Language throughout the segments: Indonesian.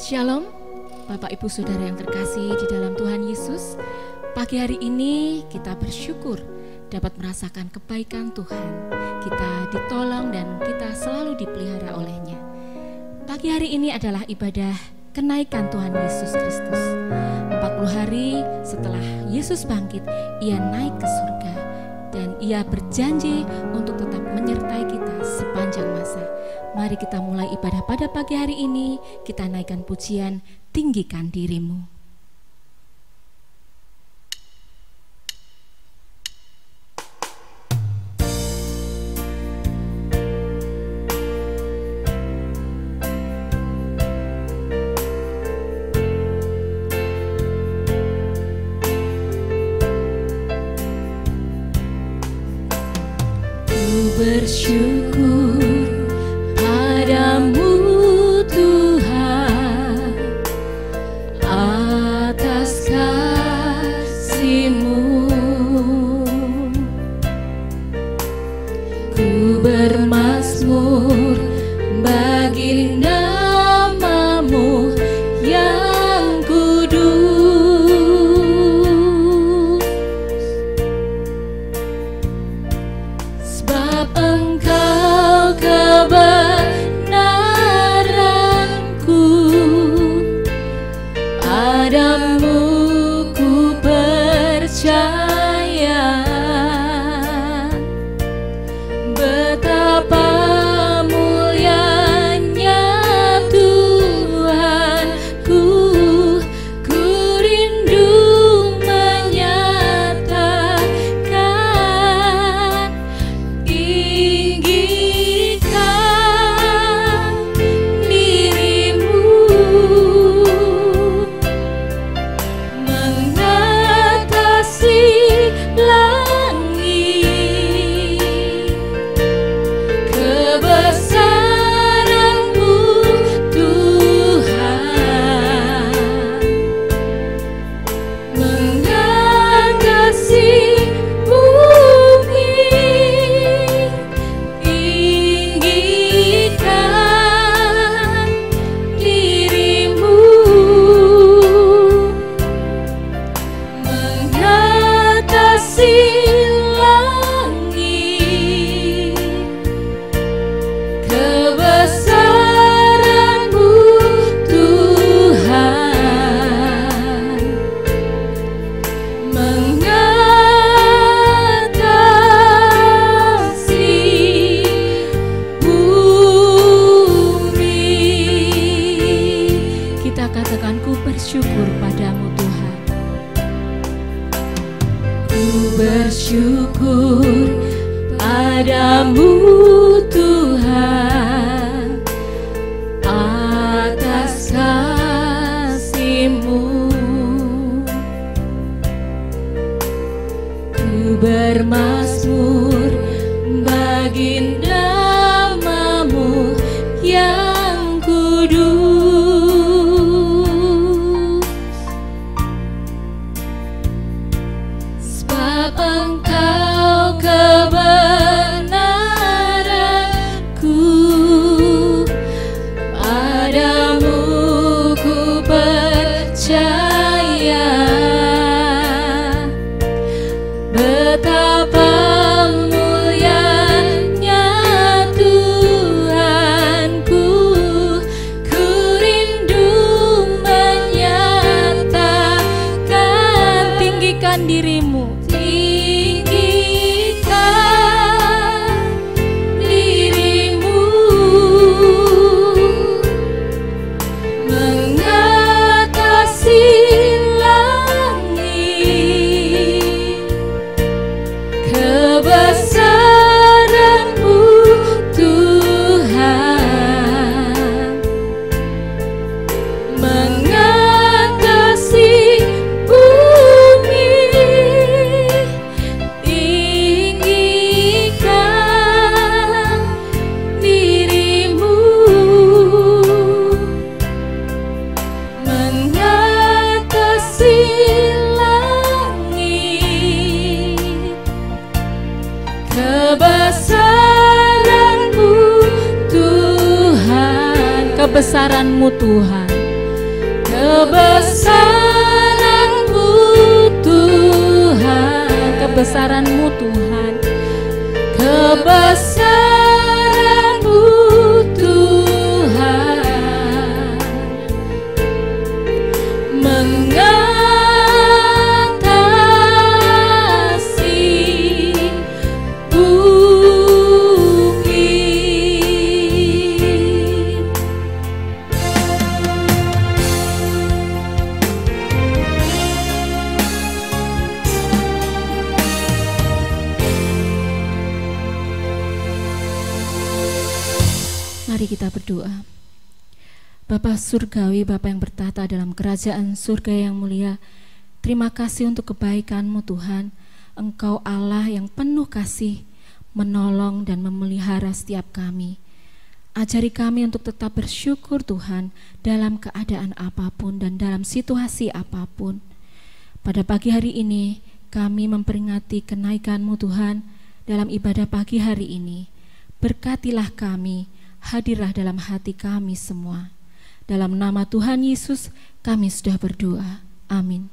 Shalom, Bapak Ibu Saudara yang terkasih di dalam Tuhan Yesus. Pagi hari ini kita bersyukur dapat merasakan kebaikan Tuhan. Kita ditolong dan kita selalu dipelihara oleh-Nya. Pagi hari ini adalah ibadah kenaikan Tuhan Yesus Kristus. 40 hari setelah Yesus bangkit, Ia naik ke surga dan Ia berjanji untuk tetap menyertai kita sepanjang masa. Mari kita mulai ibadah pada pagi hari ini. Kita naikkan pujian, tinggikan dirimu. Ku bersyukur padamu Tuhan atas kasih-Mu. Ku bermazmur bagi nama-Mu yang kudus, sebab Engkau kebenaranku, padamu ku percaya. Betapa mulianya Tuhanku, ku rindu menyatakan, tinggikan dirimu, mengatasi langit. Kebesaran-Mu Tuhan, mengatasi bumi. Tinggikan dirimu, mengatasi langit. Kebesaran-Mu Tuhan, mengatasi bumi. Kita katakan, ku bersyukur padamu Tuhan. Ku bersyukur padamu Tuhan atas kasih-Mu. Ku bermazmur bagi nama-Mu yang kudus, sebab Engkau kebenaranku, padamu ku percaya. Betapa mulianya Tuhanku, ku rindu menyatakan, tinggikan dirimu, tinggikan dirimu, mengatasi langit. langit, kebesaran-Mu Tuhan, kebesaran-Mu Tuhan, kebesaran-Mu Tuhan, kebesaran-Mu Tuhan, kebesaran-Mu Tuhan, mengatasi bumi. Mari kita berdoa. Bapa Surgawi, Bapa yang bertata dalam kerajaan surga yang mulia, terima kasih untuk kebaikan-Mu Tuhan. Engkau Allah yang penuh kasih, menolong dan memelihara setiap kami. Ajari kami untuk tetap bersyukur Tuhan dalam keadaan apapun dan dalam situasi apapun. Pada pagi hari ini kami memperingati kenaikan-Mu Tuhan dalam ibadah pagi hari ini. Berkatilah kami, hadirlah dalam hati kami semua. Dalam nama Tuhan Yesus kami sudah berdoa. Amin.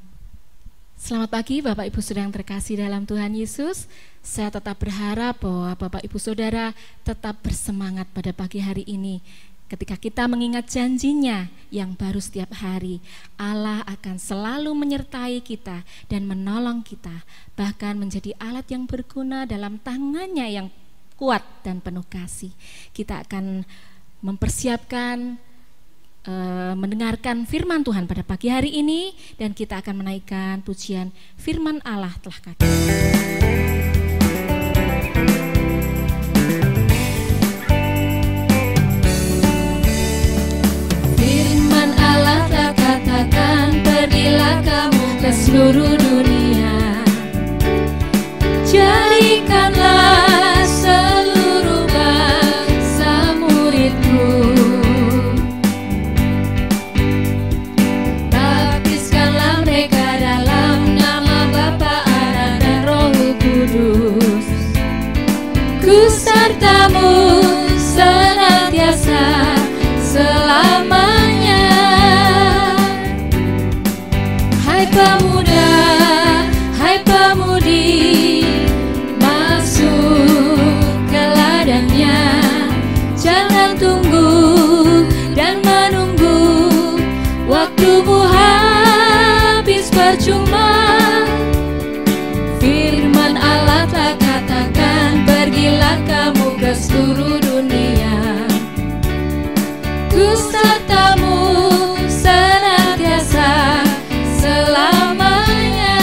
Selamat pagi Bapak Ibu Saudara yang terkasih dalam Tuhan Yesus. Saya tetap berharap bahwa Bapak Ibu Saudara tetap bersemangat pada pagi hari ini. Ketika kita mengingat janjinya yang baru setiap hari, Allah akan selalu menyertai kita dan menolong kita, bahkan menjadi alat yang berguna dalam tangannya yang kuat dan penuh kasih. Kita akan mempersiapkan mendengarkan firman Tuhan pada pagi hari ini, dan kita akan menaikkan pujian firman Allah telah kata. Firman Allah telah katakan, pergilah kamu ke seluruh dunia, jadikanlah seluruh bangsa muridku, baptiskanlah mereka dalam nama Bapa, Anak dan Roh Kudus. Ku sertamu senantiasa selamanya. Hai pemuda, hai pemudi, masuk ke ladangnya. Jangan tunggu dan menunggu waktumu habis percuma. Firman Allah telah katakan, pergilah kamu ke seluruh dunia. Ku sertamu senantiasa selamanya.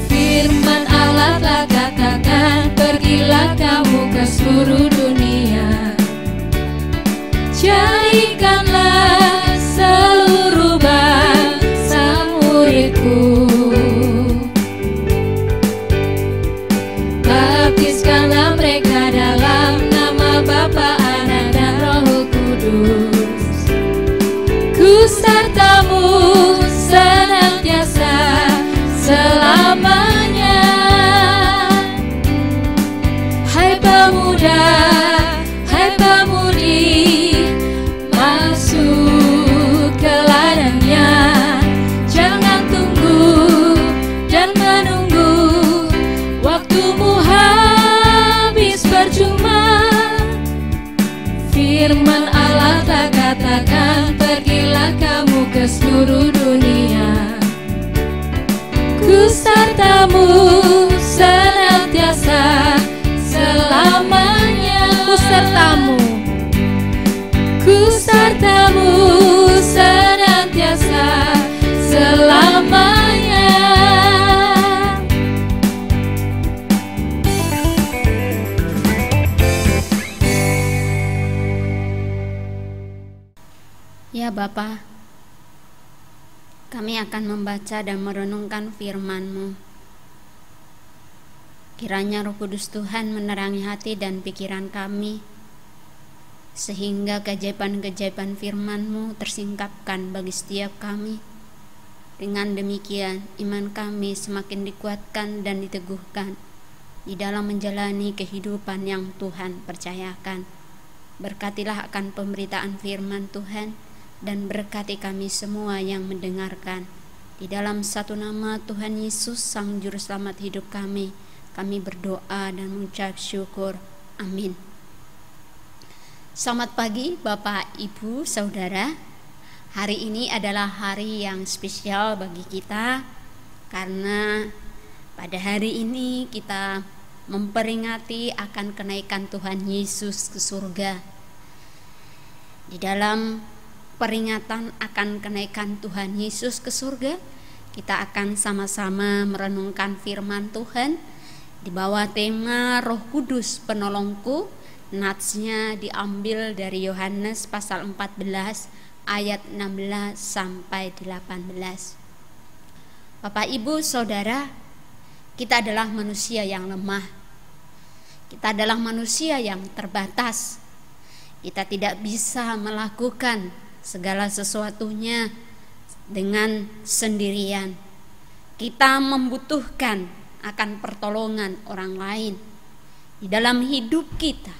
Firman Allah telah katakan, pergilah kamu ke seluruh dunia, jadikanlah seluruh bangsa muridku, baptiskanlah mereka dalam nama Bapa, Anak dan Roh Kudus. Ku sertamu senantiasa selamanya. Hai pemuda, hai pemudi, masuk ke ladangnya. Jangan tunggu dan menunggu waktumu habis percuma. Firman Allah telah katakan, pergilah kamu ke seluruh dunia. Ku sertamu senantiasa selamanya. Ku sertamu, ku sertamu senantiasa selamanya. Ya Bapa, kami akan membaca dan merenungkan firman-Mu. Kiranya Roh Kudus Tuhan menerangi hati dan pikiran kami, sehingga keajaiban-keajaiban firman-Mu tersingkapkan bagi setiap kami. Dengan demikian, iman kami semakin dikuatkan dan diteguhkan di dalam menjalani kehidupan yang Tuhan percayakan. Berkatilah akan pemberitaan firman Tuhan, dan berkati kami semua yang mendengarkan. Di dalam satu nama Tuhan Yesus, Sang Juru Selamat hidup kami berdoa dan mengucap syukur. Amin. Selamat pagi Bapak, Ibu, Saudara. Hari ini adalah hari yang spesial bagi kita, karena pada hari ini kita memperingati akan kenaikan Tuhan Yesus ke surga. Di dalam peringatan akan kenaikan Tuhan Yesus ke surga, kita akan sama-sama merenungkan firman Tuhan di bawah tema Roh Kudus Penolongku. Natsnya diambil dari Yohanes pasal 14 ayat 16 sampai 18. Bapak, Ibu, Saudara, kita adalah manusia yang lemah. Kita adalah manusia yang terbatas. Kita tidak bisa melakukan segala sesuatunya dengan sendirian. Kita membutuhkan akan pertolongan orang lain. Di dalam hidup kita,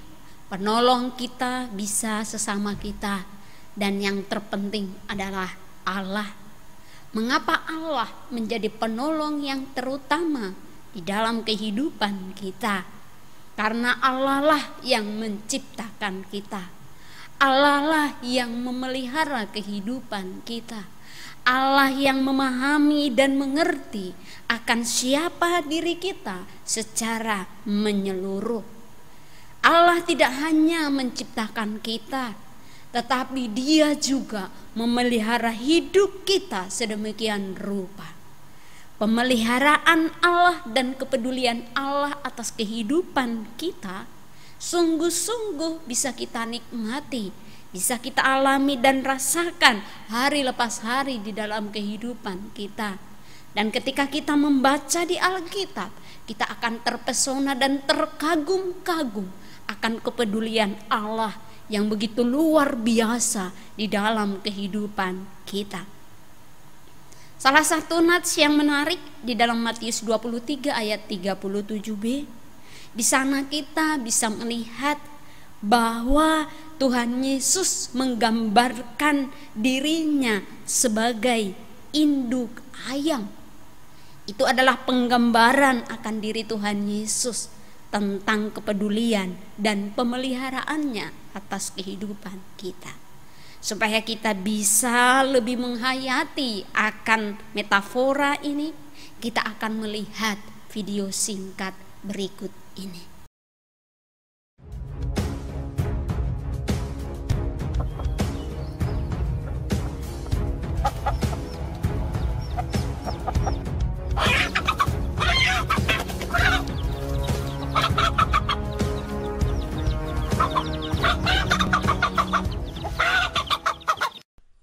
penolong kita bisa sesama kita, dan yang terpenting adalah Allah. Mengapa Allah menjadi penolong yang terutama di dalam kehidupan kita? Karena Allah lah yang menciptakan kita. Allah lah yang memelihara kehidupan kita. Allah yang memahami dan mengerti akan siapa diri kita secara menyeluruh. Allah tidak hanya menciptakan kita, tetapi Dia juga memelihara hidup kita sedemikian rupa. Pemeliharaan Allah dan kepedulian Allah atas kehidupan kita sungguh-sungguh bisa kita nikmati, bisa kita alami dan rasakan hari lepas hari di dalam kehidupan kita. Dan ketika kita membaca di Alkitab, kita akan terpesona dan terkagum-kagum akan kepedulian Allah yang begitu luar biasa di dalam kehidupan kita. Salah satu nats yang menarik di dalam Matius 23 ayat 37b. Di sana kita bisa melihat bahwa Tuhan Yesus menggambarkan dirinya sebagai induk ayam. Itu adalah penggambaran akan diri Tuhan Yesus tentang kepedulian dan pemeliharaannya atas kehidupan kita. Supaya kita bisa lebih menghayati akan metafora ini, kita akan melihat video singkat berikut ini.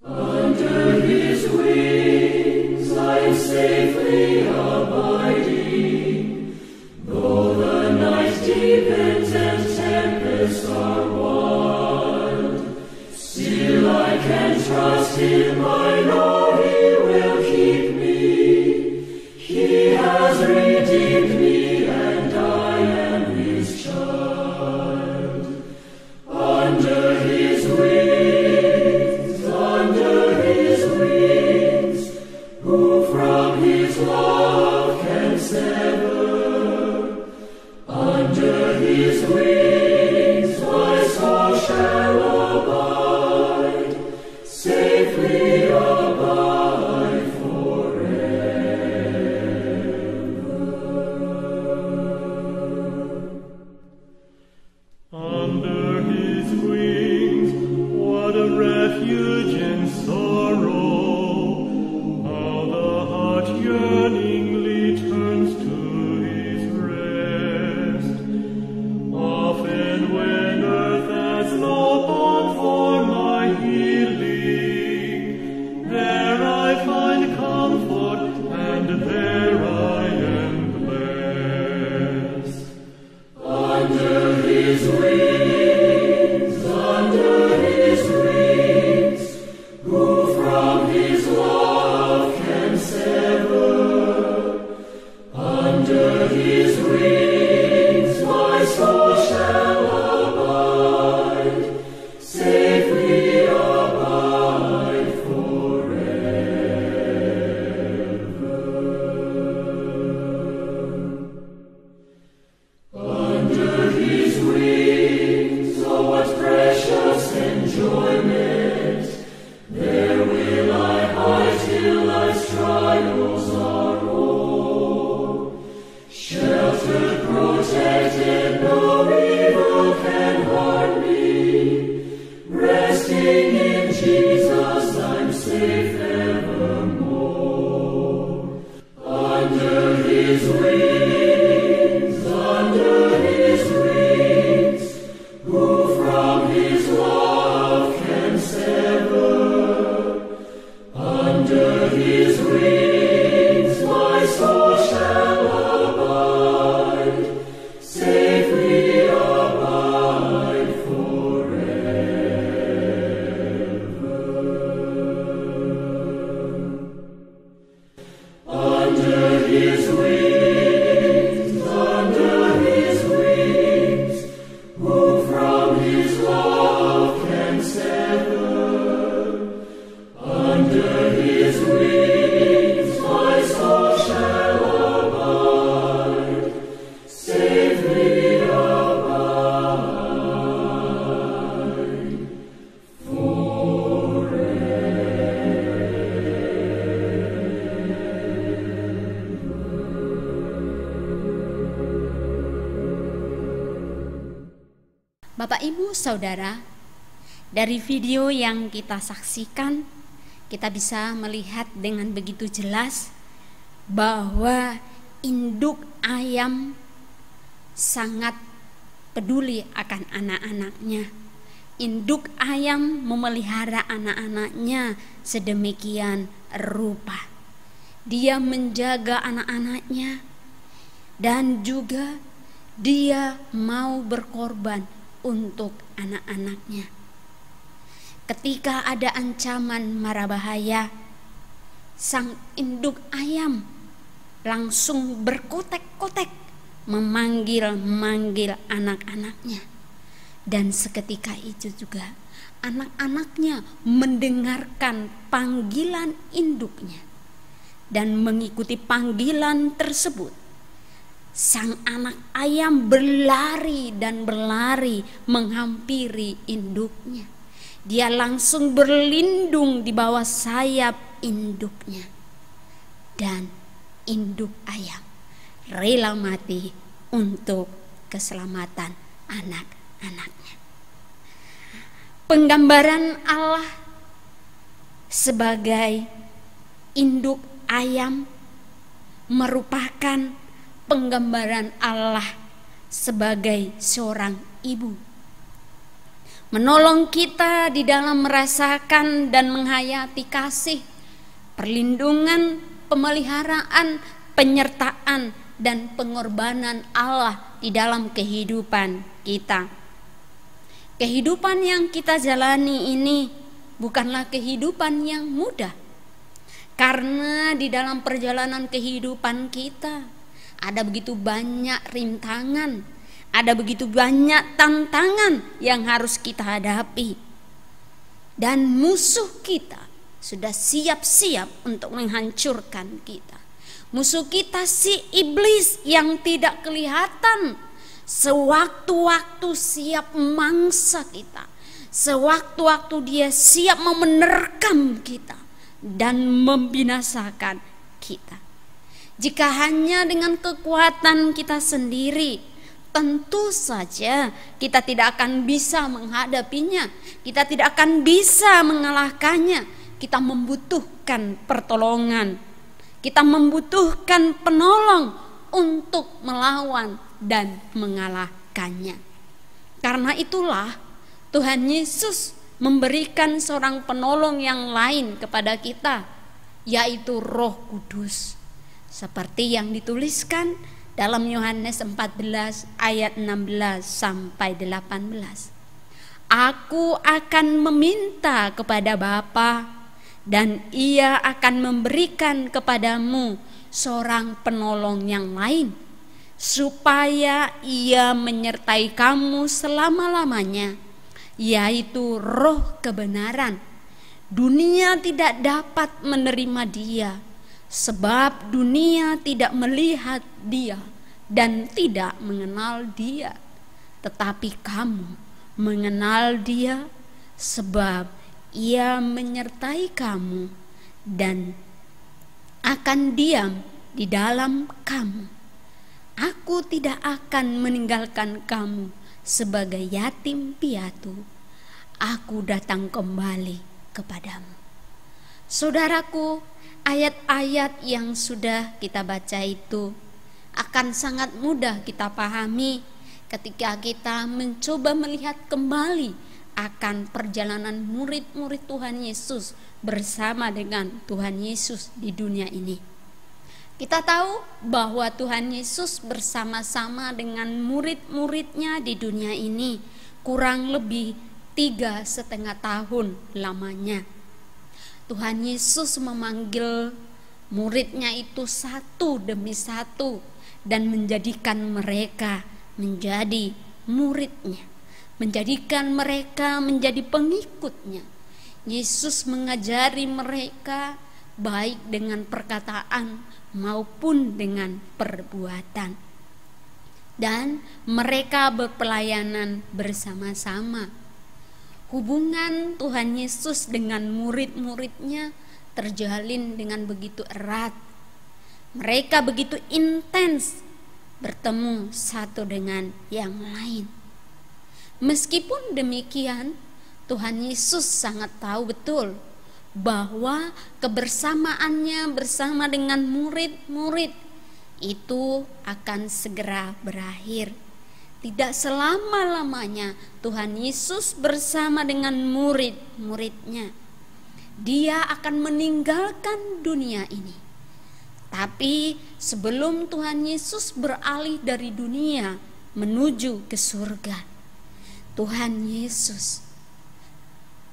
Under his wings, under Bapak, Ibu, Saudara, dari video yang kita saksikan, kita bisa melihat dengan begitu jelas bahwa induk ayam sangat peduli akan anak-anaknya. Induk ayam memelihara anak-anaknya sedemikian rupa. Dia menjaga anak-anaknya dan juga dia mau berkorban untuk anak-anaknya. Ketika ada ancaman mara bahaya, sang induk ayam langsung berkotek-kotek memanggil anak-anaknya. Dan seketika itu juga anak-anaknya mendengarkan panggilan induknya dan mengikuti panggilan tersebut. Sang anak ayam berlari menghampiri induknya. Dia langsung berlindung di bawah sayap induknya. Dan induk ayam rela mati untuk keselamatan anak-anaknya. Penggambaran Allah sebagai induk ayam merupakan penggambaran Allah sebagai seorang ibu, menolong kita di dalam merasakan dan menghayati kasih, perlindungan, pemeliharaan, penyertaan, dan pengorbanan Allah di dalam kehidupan kita. Kehidupan yang kita jalani ini bukanlah kehidupan yang mudah, karena di dalam perjalanan kehidupan kita ada begitu banyak rintangan, ada begitu banyak tantangan yang harus kita hadapi. Dan musuh kita sudah siap-siap untuk menghancurkan kita. Musuh kita si iblis yang tidak kelihatan, sewaktu-waktu siap mangsa kita, sewaktu-waktu dia siap menerkam kita dan membinasakan kita. Jika hanya dengan kekuatan kita sendiri, tentu saja kita tidak akan bisa menghadapinya, kita tidak akan bisa mengalahkannya. Kita membutuhkan pertolongan, kita membutuhkan penolong untuk melawan dan mengalahkannya. Karena itulah Tuhan Yesus memberikan seorang penolong yang lain kepada kita, yaitu Roh Kudus. Seperti yang dituliskan dalam Yohanes 14 ayat 16 sampai 18. Aku akan meminta kepada Bapa, dan Ia akan memberikan kepadamu seorang penolong yang lain, supaya Ia menyertai kamu selama-lamanya, yaitu Roh kebenaran. Dunia tidak dapat menerima Dia, sebab dunia tidak melihat Dia dan tidak mengenal Dia. Tetapi kamu mengenal Dia, sebab Ia menyertai kamu dan akan diam di dalam kamu. Aku tidak akan meninggalkan kamu sebagai yatim piatu. Aku datang kembali kepadamu. Saudaraku, ayat-ayat yang sudah kita baca itu akan sangat mudah kita pahami ketika kita mencoba melihat kembali akan perjalanan murid-murid Tuhan Yesus bersama dengan Tuhan Yesus di dunia ini. Kita tahu bahwa Tuhan Yesus bersama-sama dengan murid-muridnya di dunia ini kurang lebih 3,5 tahun lamanya. Tuhan Yesus memanggil muridnya itu satu demi satu dan menjadikan mereka menjadi muridnya, menjadikan mereka menjadi pengikutnya. Yesus mengajari mereka baik dengan perkataan maupun dengan perbuatan, dan mereka berpelayanan bersama-sama. Hubungan Tuhan Yesus dengan murid-muridnya terjalin dengan begitu erat. Mereka begitu intens bertemu satu dengan yang lain. Meskipun demikian, Tuhan Yesus sangat tahu betul bahwa kebersamaannya bersama dengan murid-murid itu akan segera berakhir. Tidak selama-lamanya Tuhan Yesus bersama dengan murid-muridnya. Dia akan meninggalkan dunia ini. Tapi sebelum Tuhan Yesus beralih dari dunia menuju ke surga, Tuhan Yesus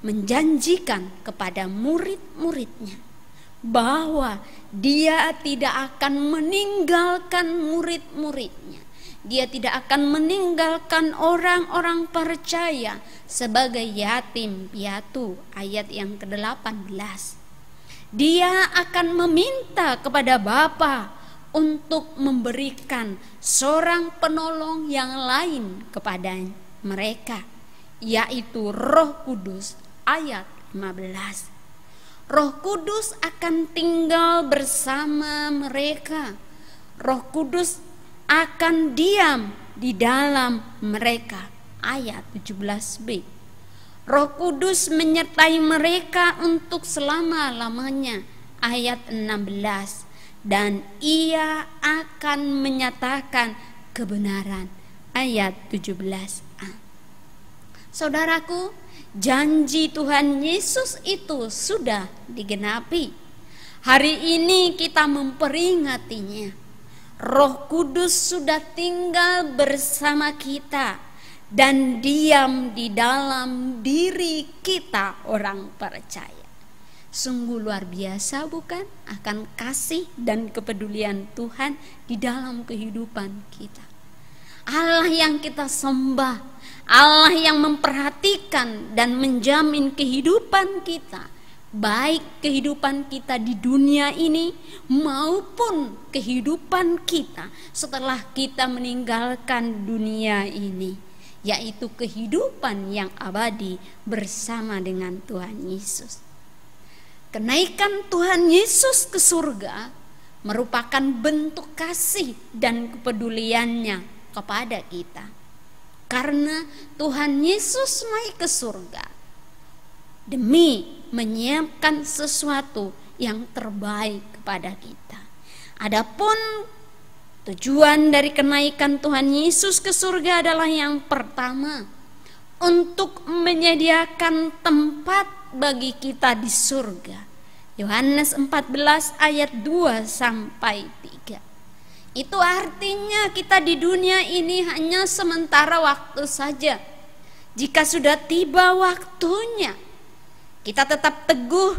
menjanjikan kepada murid-muridnya bahwa Dia tidak akan meninggalkan murid-muridnya. Dia tidak akan meninggalkan orang-orang percaya sebagai yatim piatu, ayat yang ke-18. Dia akan meminta kepada Bapa untuk memberikan seorang penolong yang lain kepada mereka, yaitu Roh Kudus, ayat 15. Roh Kudus akan tinggal bersama mereka. Roh Kudus akan diam di dalam mereka, ayat 17b. Roh Kudus menyertai mereka untuk selama-lamanya, ayat 16. Dan Ia akan menyatakan kebenaran, ayat 17a. Saudaraku, janji Tuhan Yesus itu sudah digenapi. Hari ini kita memperingatinya. Roh Kudus sudah tinggal bersama kita dan diam di dalam diri kita orang percaya. Sungguh luar biasa bukan, akan kasih dan kepedulian Tuhan di dalam kehidupan kita. Allah yang kita sembah, Allah yang memperhatikan dan menjamin kehidupan kita, baik kehidupan kita di dunia ini maupun kehidupan kita setelah kita meninggalkan dunia ini, yaitu kehidupan yang abadi bersama dengan Tuhan Yesus. Kenaikan Tuhan Yesus ke surga merupakan bentuk kasih dan kepeduliannya kepada kita. Karena Tuhan Yesus naik ke surga demi menyiapkan sesuatu yang terbaik kepada kita. Adapun tujuan dari kenaikan Tuhan Yesus ke surga adalah yang pertama, untuk menyediakan tempat bagi kita di surga. Yohanes 14 ayat 2 sampai 3. Itu artinya kita di dunia ini hanya sementara waktu saja. Jika sudah tiba waktunya, kita tetap teguh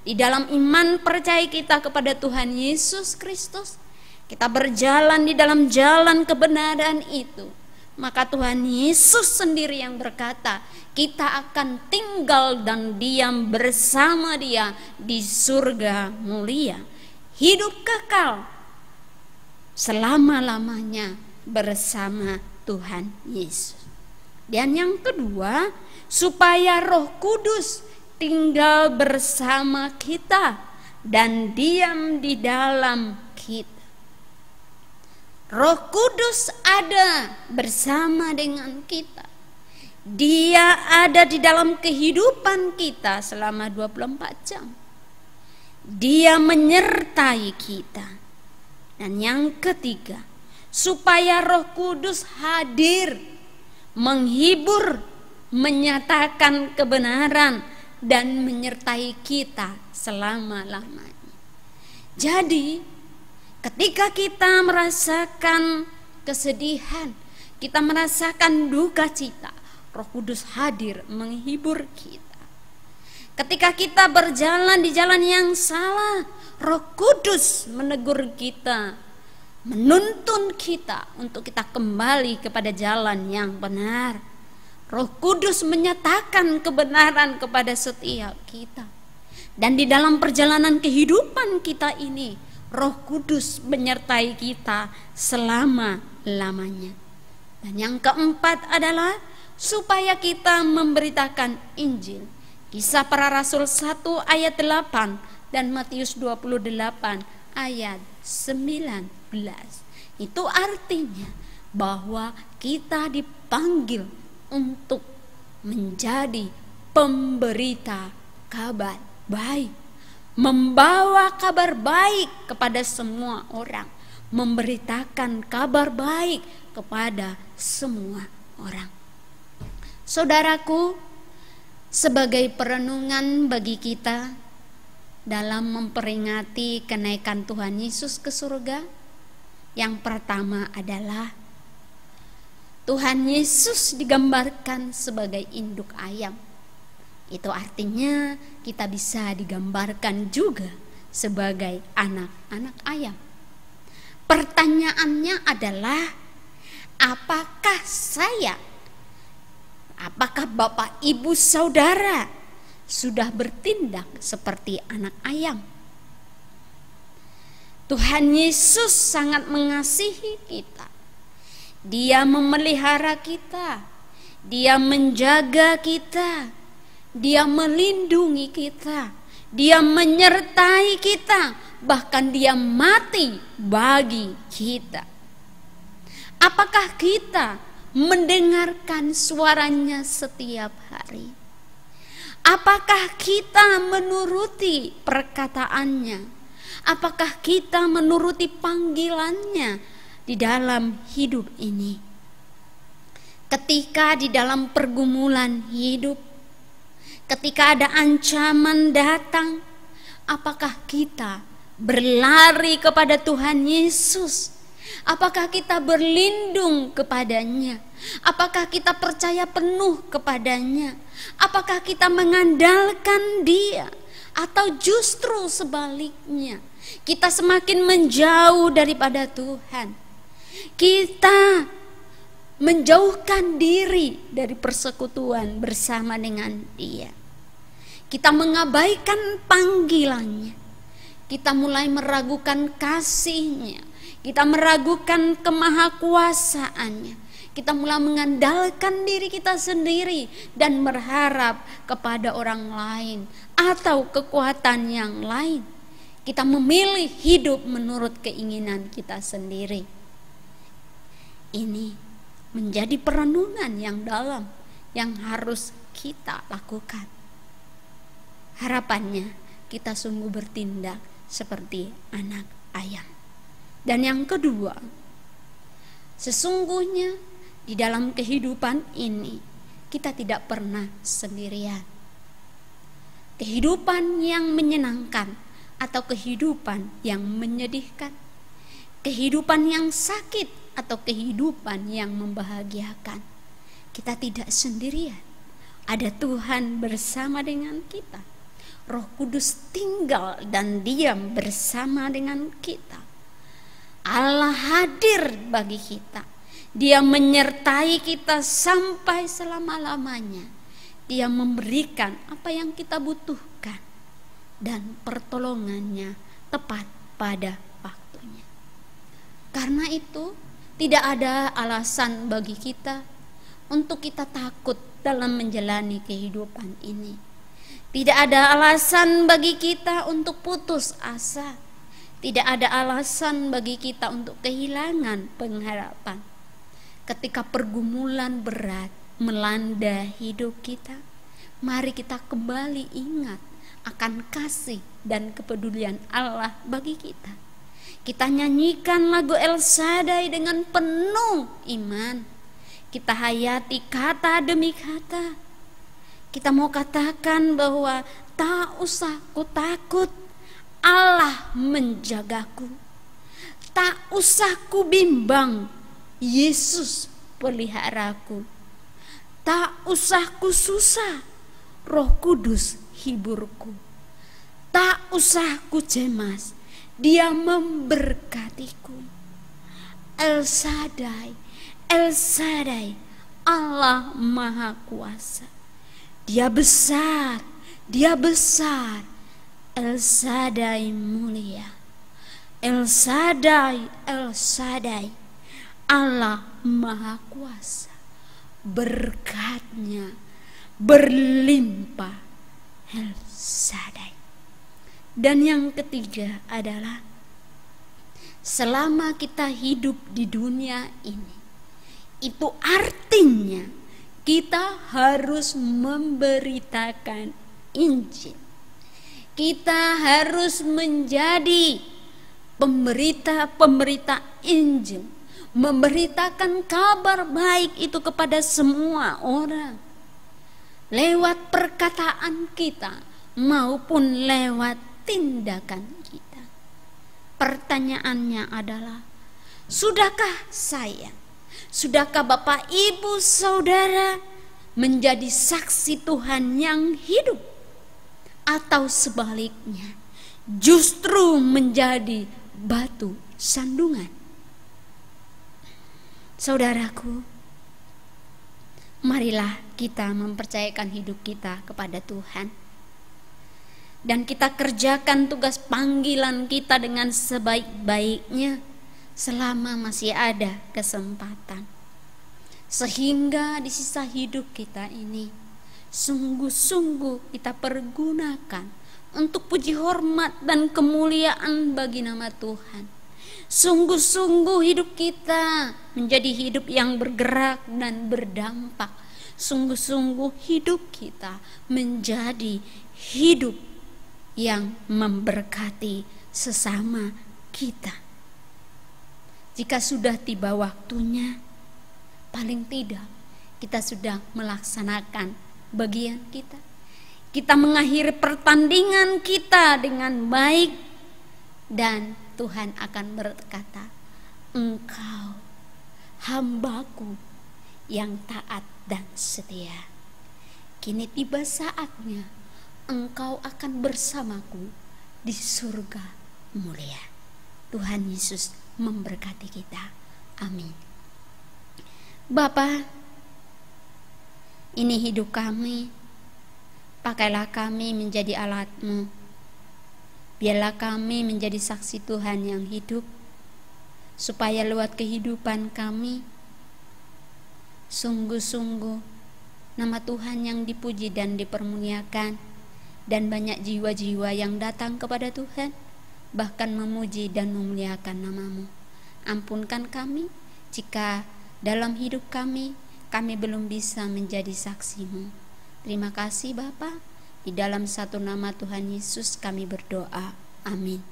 di dalam iman percaya kita kepada Tuhan Yesus Kristus. Kita berjalan di dalam jalan kebenaran itu. Maka Tuhan Yesus sendiri yang berkata, kita akan tinggal dan diam bersama Dia di surga mulia. Hidup kekal selama-lamanya bersama Tuhan Yesus. Dan yang kedua, supaya Roh Kudus tinggal bersama kita dan diam di dalam kita. Roh Kudus ada bersama dengan kita. Dia ada di dalam kehidupan kita selama 24 jam. Dia menyertai kita. Dan yang ketiga, supaya Roh Kudus hadir, menghibur, menyatakan kebenaran, dan menyertai kita selama-lamanya. Jadi, ketika kita merasakan kesedihan, kita merasakan duka cita, Roh Kudus hadir menghibur kita. Ketika kita berjalan di jalan yang salah, Roh Kudus menegur kita, menuntun kita untuk kita kembali kepada jalan yang benar. Roh Kudus menyatakan kebenaran kepada setiap kita. Dan di dalam perjalanan kehidupan kita ini, Roh Kudus menyertai kita selama-lamanya. Dan yang keempat adalah supaya kita memberitakan Injil. Kisah Para Rasul 1 ayat 8 dan Matius 28 ayat 19. Itu artinya bahwa kita dipanggil untuk menjadi pemberita kabar baik, membawa kabar baik kepada semua orang, memberitakan kabar baik kepada semua orang. Saudaraku, sebagai perenungan bagi kita dalam memperingati kenaikan Tuhan Yesus ke surga, yang pertama adalah Tuhan Yesus digambarkan sebagai induk ayam. Itu artinya kita bisa digambarkan juga sebagai anak-anak ayam. Pertanyaannya adalah, apakah Bapak, Ibu, Saudara sudah bertindak seperti anak ayam? Tuhan Yesus sangat mengasihi kita. Dia memelihara kita, Dia menjaga kita, Dia melindungi kita, Dia menyertai kita, bahkan Dia mati bagi kita. Apakah kita mendengarkan suaranya setiap hari? Apakah kita menuruti perkataannya? Apakah kita menuruti panggilannya di dalam hidup ini? Ketika di dalam pergumulan hidup, ketika ada ancaman datang, apakah kita berlari kepada Tuhan Yesus? Apakah kita berlindung kepadanya? Apakah kita percaya penuh kepadanya? Apakah kita mengandalkan Dia? Atau justru sebaliknya, kita semakin menjauh daripada Tuhan? Kita menjauhkan diri dari persekutuan bersama dengan Dia. Kita mengabaikan panggilannya. Kita mulai meragukan kasih-Nya. Kita meragukan kemahakuasaannya. Kita mulai mengandalkan diri kita sendiri dan berharap kepada orang lain atau kekuatan yang lain. Kita memilih hidup menurut keinginan kita sendiri. Ini menjadi perenungan yang dalam yang harus kita lakukan. Harapannya kita sungguh bertindak seperti anak ayam. Dan yang kedua, sesungguhnya di dalam kehidupan ini kita tidak pernah sendirian. Kehidupan yang menyenangkan atau kehidupan yang menyedihkan, kehidupan yang sakit atau kehidupan yang membahagiakan, kita tidak sendirian. Ada Tuhan bersama dengan kita. Roh Kudus tinggal dan diam bersama dengan kita. Allah hadir bagi kita. Dia menyertai kita sampai selama-lamanya. Dia memberikan apa yang kita butuhkan, dan pertolongannya tepat pada waktunya. Karena itu tidak ada alasan bagi kita untuk kita takut dalam menjalani kehidupan ini. Tidak ada alasan bagi kita untuk putus asa. Tidak ada alasan bagi kita untuk kehilangan pengharapan. Ketika pergumulan berat melanda hidup kita, mari kita kembali ingat akan kasih dan kepedulian Allah bagi kita. Kita nyanyikan lagu El Shaddai dengan penuh iman. Kita hayati kata demi kata. Kita mau katakan bahwa tak usah ku takut, Allah menjagaku. Tak usah ku bimbang, Yesus peliharaku. Tak usah ku susah, Roh Kudus hiburku. Tak usah ku cemas, Dia memberkatiku. El Shaddai, El Shaddai, Allah Maha Kuasa. Dia besar, Dia besar. El Shaddai mulia. El Shaddai, El Shaddai, Allah Maha Kuasa. Berkatnya berlimpah, El Shaddai. Dan yang ketiga adalah selama kita hidup di dunia ini, itu artinya kita harus memberitakan Injil. Kita harus menjadi pemberita Injil, memberitakan kabar baik itu kepada semua orang lewat perkataan kita maupun lewat tindakan kita. Pertanyaannya adalah, sudahkah Bapak Ibu Saudara menjadi saksi Tuhan yang hidup, atau sebaliknya justru menjadi batu sandungan? Saudaraku, marilah kita mempercayakan hidup kita kepada Tuhan, dan kita kerjakan tugas panggilan kita dengan sebaik-baiknya selama masih ada kesempatan, sehingga di sisa hidup kita ini sungguh-sungguh kita pergunakan untuk puji hormat dan kemuliaan bagi nama Tuhan. Sungguh-sungguh hidup kita menjadi hidup yang bergerak dan berdampak. Sungguh-sungguh hidup kita menjadi hidup yang memberkati sesama kita. Jika sudah tiba waktunya, paling tidak kita sudah melaksanakan bagian kita. Kita mengakhiri pertandingan kita dengan baik, dan Tuhan akan berkata, "Engkau hambaku yang taat dan setia. Kini tiba saatnya engkau akan bersamaku di surga mulia." Tuhan Yesus memberkati kita. Amin. Bapa, ini hidup kami. Pakailah kami menjadi alat-Mu. Biarlah kami menjadi saksi Tuhan yang hidup, supaya lewat kehidupan kami sungguh-sungguh nama Tuhan yang dipuji dan dipermuliakan, dan banyak jiwa-jiwa yang datang kepada Tuhan, bahkan memuji dan memuliakan nama-Mu. Ampunkan kami jika dalam hidup kami belum bisa menjadi saksi-Mu. Terima kasih Bapa. Di dalam satu nama Tuhan Yesus kami berdoa. Amin.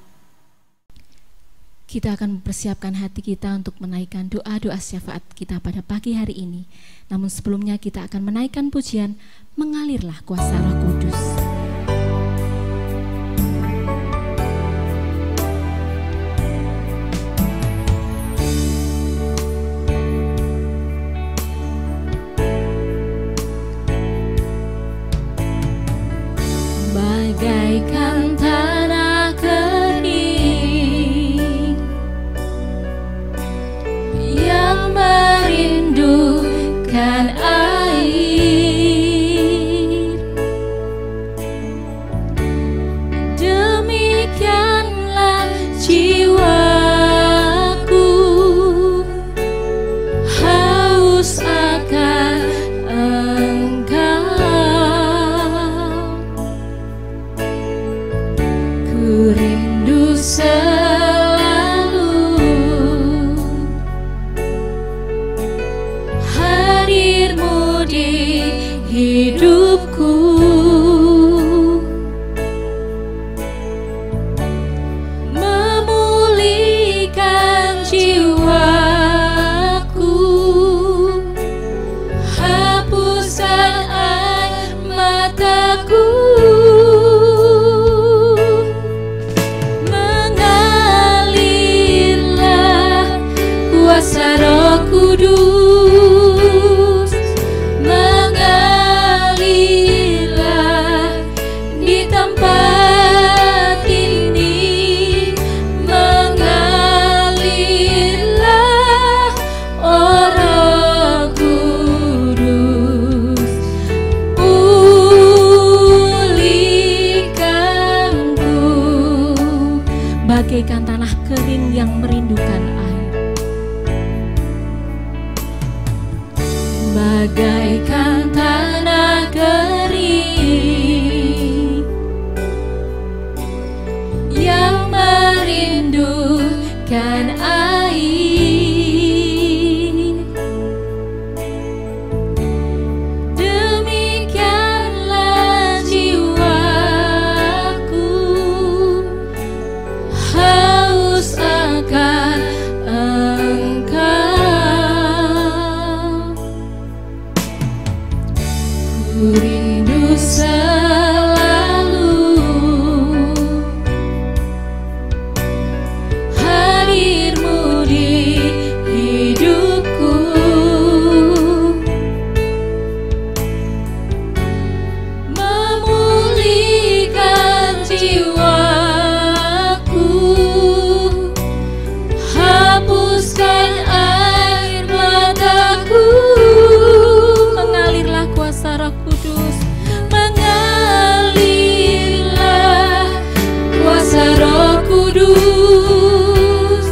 Kita akan mempersiapkan hati kita untuk menaikkan doa-doa syafaat kita pada pagi hari ini. Namun sebelumnya kita akan menaikkan pujian, "Mengalirlah kuasa Roh Kudus." Bagaikan tanah kering yang merindukan air, demikianlah jiwaku haus akan Engkau. Ku rindu selalu hadir-Mu di hidupku. bagaikan tanah kering yang merindukan air. Bagaikan tanah kering yang merindukan air, demikianlah jiwaku haus akan Engkau. Ku rindu selalu hadir-Mu di hidupku, memulihkan jiwaku, hapuskan air mataku. Mengalirlah kuasa Roh Kudus, mengalirlah kuasa Roh Kudus,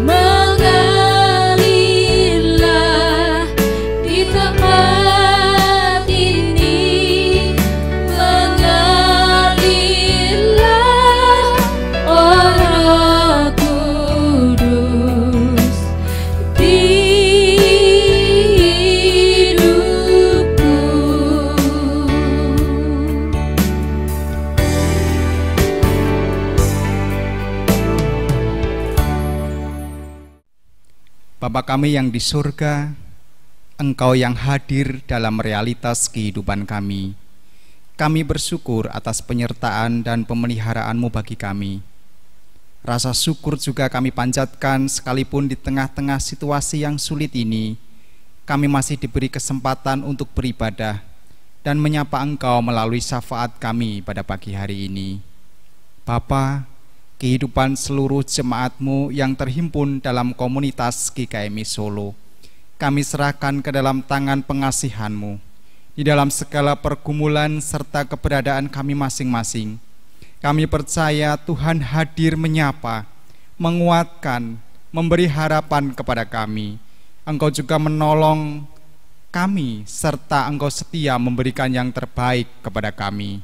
mengalirlah di tempat ini, mengalirlah, oh Roh Kudus, di hidupku. Bapa kami yang di surga, Engkau yang hadir dalam realitas kehidupan kami. Kami bersyukur atas penyertaan dan pemeliharaan-Mu bagi kami. Rasa syukur juga kami panjatkan sekalipun di tengah-tengah situasi yang sulit ini, kami masih diberi kesempatan untuk beribadah dan menyapa Engkau melalui syafaat kami pada pagi hari ini. Bapa, kehidupan seluruh jemaat-Mu yang terhimpun dalam komunitas GKMI Solo, kami serahkan ke dalam tangan pengasihan-Mu. Di dalam segala pergumulan serta keberadaan kami masing-masing, kami percaya Tuhan hadir menyapa, menguatkan, memberi harapan kepada kami. Engkau juga menolong kami, serta Engkau setia memberikan yang terbaik kepada kami.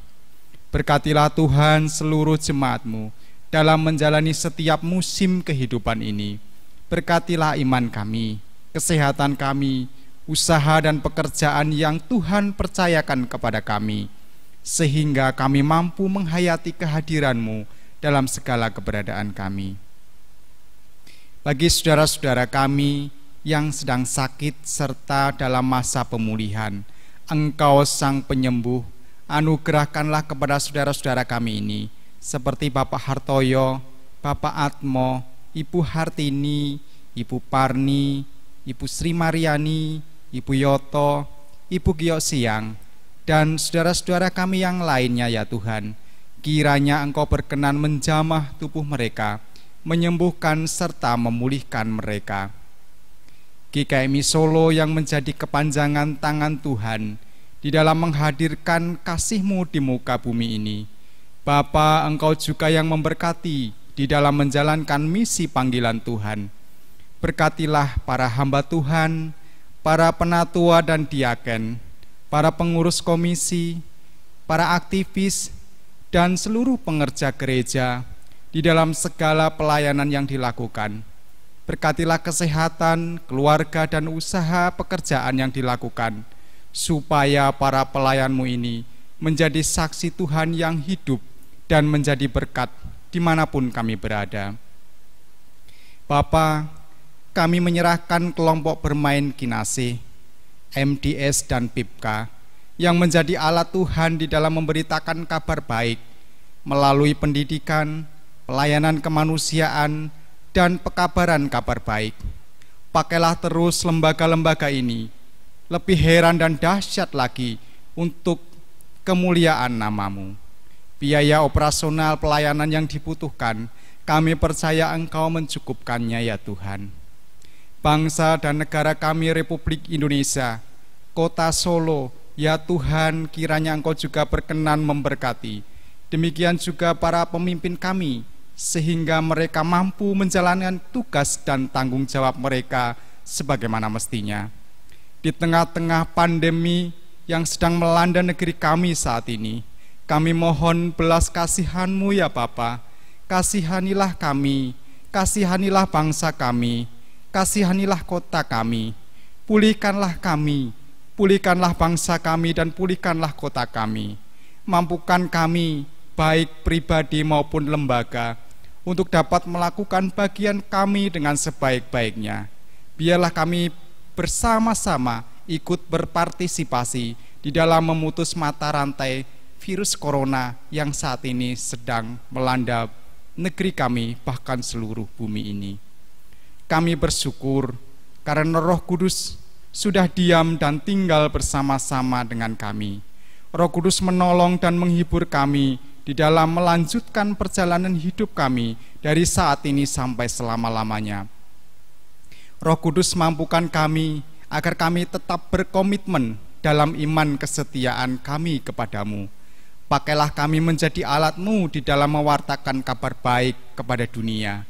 Berkatilah Tuhan seluruh jemaat-Mu dalam menjalani setiap musim kehidupan ini. Berkatilah iman kami, kesehatan kami, usaha dan pekerjaan yang Tuhan percayakan kepada kami, sehingga kami mampu menghayati kehadiran-Mu dalam segala keberadaan kami. Bagi saudara-saudara kami yang sedang sakit serta dalam masa pemulihan, Engkau Sang Penyembuh, anugerahkanlah kepada saudara-saudara kami ini, seperti Bapak Hartoyo, Bapak Atmo, Ibu Hartini, Ibu Parni, Ibu Sri Mariani, Ibu Yoto, Ibu Gio Siang, dan saudara-saudara kami yang lainnya ya Tuhan. Kiranya Engkau berkenan menjamah tubuh mereka, menyembuhkan serta memulihkan mereka. GKMI Solo yang menjadi kepanjangan tangan Tuhan di dalam menghadirkan kasih-Mu di muka bumi ini. Bapa, Engkau juga yang memberkati di dalam menjalankan misi panggilan Tuhan. Berkatilah para hamba Tuhan, para penatua dan diaken, para pengurus komisi, para aktivis, dan seluruh pengerja gereja di dalam segala pelayanan yang dilakukan. Berkatilah kesehatan, keluarga, dan usaha pekerjaan yang dilakukan, supaya para pelayan-Mu ini menjadi saksi Tuhan yang hidup dan menjadi berkat dimanapun kami berada. Bapa, kami menyerahkan kelompok bermain Kinasih, MDS dan PIPKA yang menjadi alat Tuhan di dalam memberitakan kabar baik melalui pendidikan, pelayanan kemanusiaan, dan pekabaran kabar baik. Pakailah terus lembaga-lembaga ini lebih heran dan dahsyat lagi untuk kemuliaan nama-Mu. Biaya operasional pelayanan yang dibutuhkan, kami percaya Engkau mencukupkannya ya Tuhan. Bangsa dan negara kami Republik Indonesia, Kota Solo, ya Tuhan, kiranya Engkau juga berkenan memberkati. Demikian juga para pemimpin kami, sehingga mereka mampu menjalankan tugas dan tanggung jawab mereka sebagaimana mestinya. Di tengah-tengah pandemi yang sedang melanda negeri kami saat ini, kami mohon belas kasihan-Mu ya Bapa. Kasihanilah kami, kasihanilah bangsa kami, kasihanilah kota kami, pulihkanlah kami, pulihkanlah bangsa kami dan pulihkanlah kota kami. Mampukan kami, baik pribadi maupun lembaga, untuk dapat melakukan bagian kami dengan sebaik-baiknya. Biarlah kami bersama-sama ikut berpartisipasi di dalam memutus mata rantai virus corona yang saat ini sedang melanda negeri kami, bahkan seluruh bumi ini. Kami bersyukur karena Roh Kudus sudah diam dan tinggal bersama-sama dengan kami. Roh Kudus menolong dan menghibur kami di dalam melanjutkan perjalanan hidup kami dari saat ini sampai selama-lamanya. Roh Kudus mampukan kami agar kami tetap berkomitmen dalam iman kesetiaan kami kepadamu. Pakailah kami menjadi alat-Mu di dalam mewartakan kabar baik kepada dunia.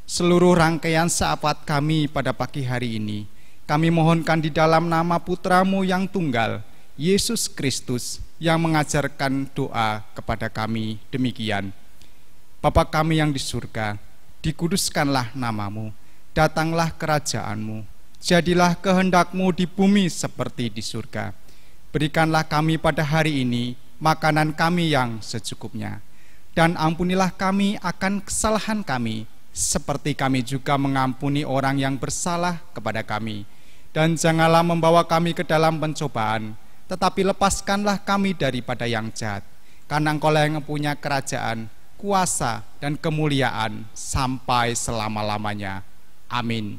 Seluruh rangkaian syafaat kami pada pagi hari ini, kami mohonkan di dalam nama Putra-Mu yang tunggal, Yesus Kristus, yang mengajarkan doa kepada kami demikian. Bapa kami yang di surga, dikuduskanlah nama-Mu, datanglah kerajaan-Mu, jadilah kehendak-Mu di bumi seperti di surga. Berikanlah kami pada hari ini makanan kami yang secukupnya, dan ampunilah kami akan kesalahan kami, seperti kami juga mengampuni orang yang bersalah kepada kami. Dan janganlah membawa kami ke dalam pencobaan, tetapi lepaskanlah kami daripada yang jahat, karena Engkau-lah yang mempunyai kerajaan, kuasa, dan kemuliaan sampai selama-lamanya. Amin.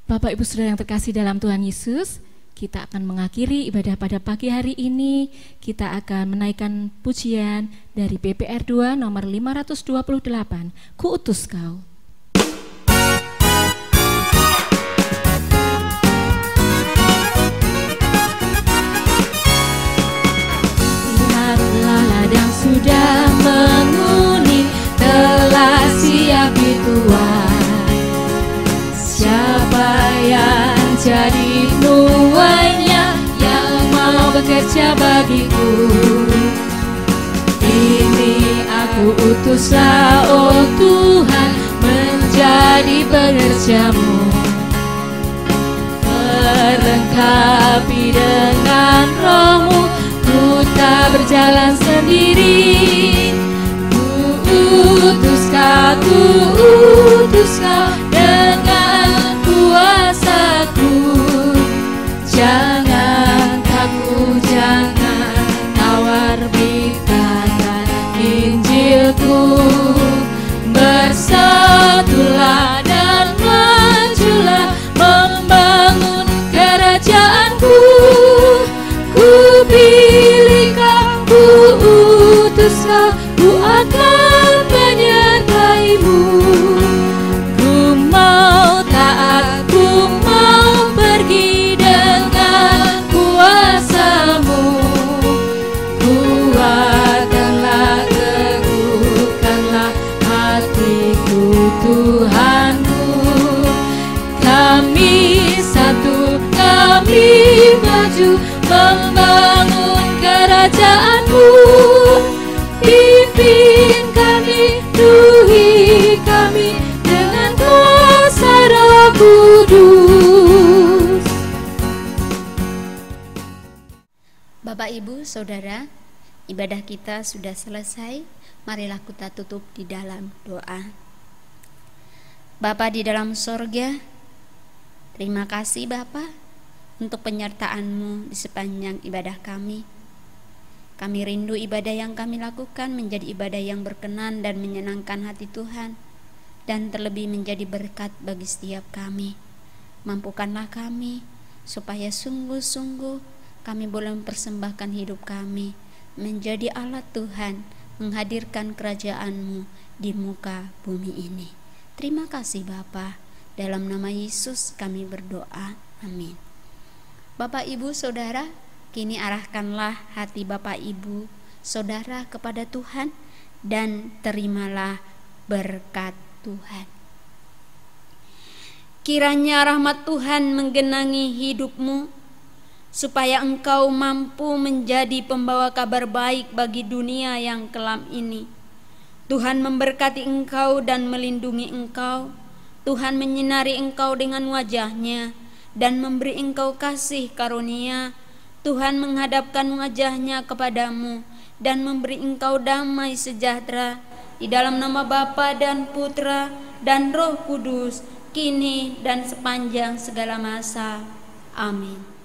Bapak Ibu Saudara yang terkasih dalam Tuhan Yesus, kita akan mengakhiri ibadah pada pagi hari ini. Kita akan menaikkan pujian dari BPR 2 nomor 528, Ku Utus Kau. Lihatlah ladang sudah menguning, telah siap dituai. Siapa yang jadi nuainya, yang mau bekerja bagiku? Ini aku utuslah, oh Tuhan, menjadi pekerja-Mu. Melengkapi dengan Roh-Mu, ku tak berjalan sendiri. Ku utus Kau dengan kuasa-Ku. Jangan takut, jangan tawar, beritakan Injil-Ku. Bersatulah dan majulah, membangun kerajaan-Ku. Ku pilih Kau, ku utus Kau, ku akan menyertai-Mu. Ku mau taat, ku mau pergi dengan kuasa-Mu. Kuatkanlah, teguhkanlah hatiku, Tuhanku. Kami satu, kami maju, membangun kerajaan-Mu. Pimpin kami, tuhi kami dengan kuasa Roh Kudus. Bapak, Ibu, Saudara, ibadah kita sudah selesai. Marilah kita tutup di dalam doa. Bapa di dalam sorga, terima kasih Bapa untuk penyertaan-Mu di sepanjang ibadah kami. Kami rindu ibadah yang kami lakukan menjadi ibadah yang berkenan dan menyenangkan hati Tuhan, dan terlebih menjadi berkat bagi setiap kami. Mampukanlah kami supaya sungguh-sungguh kami boleh mempersembahkan hidup kami menjadi alat Tuhan, menghadirkan kerajaan-Mu di muka bumi ini. Terima kasih Bapa, dalam nama Yesus kami berdoa, amin. Bapak, Ibu, Saudara, kini arahkanlah hati Bapak, Ibu, Saudara kepada Tuhan dan terimalah berkat Tuhan. Kiranya rahmat Tuhan menggenangi hidupmu, supaya engkau mampu menjadi pembawa kabar baik bagi dunia yang kelam ini. Tuhan memberkati engkau dan melindungi engkau. Tuhan menyinari engkau dengan wajah-Nya dan memberi engkau kasih karunia. Tuhan menghadapkan wajah-Nya kepadamu dan memberi engkau damai sejahtera. Di dalam nama Bapa dan Putra dan Roh Kudus, kini dan sepanjang segala masa. Amin.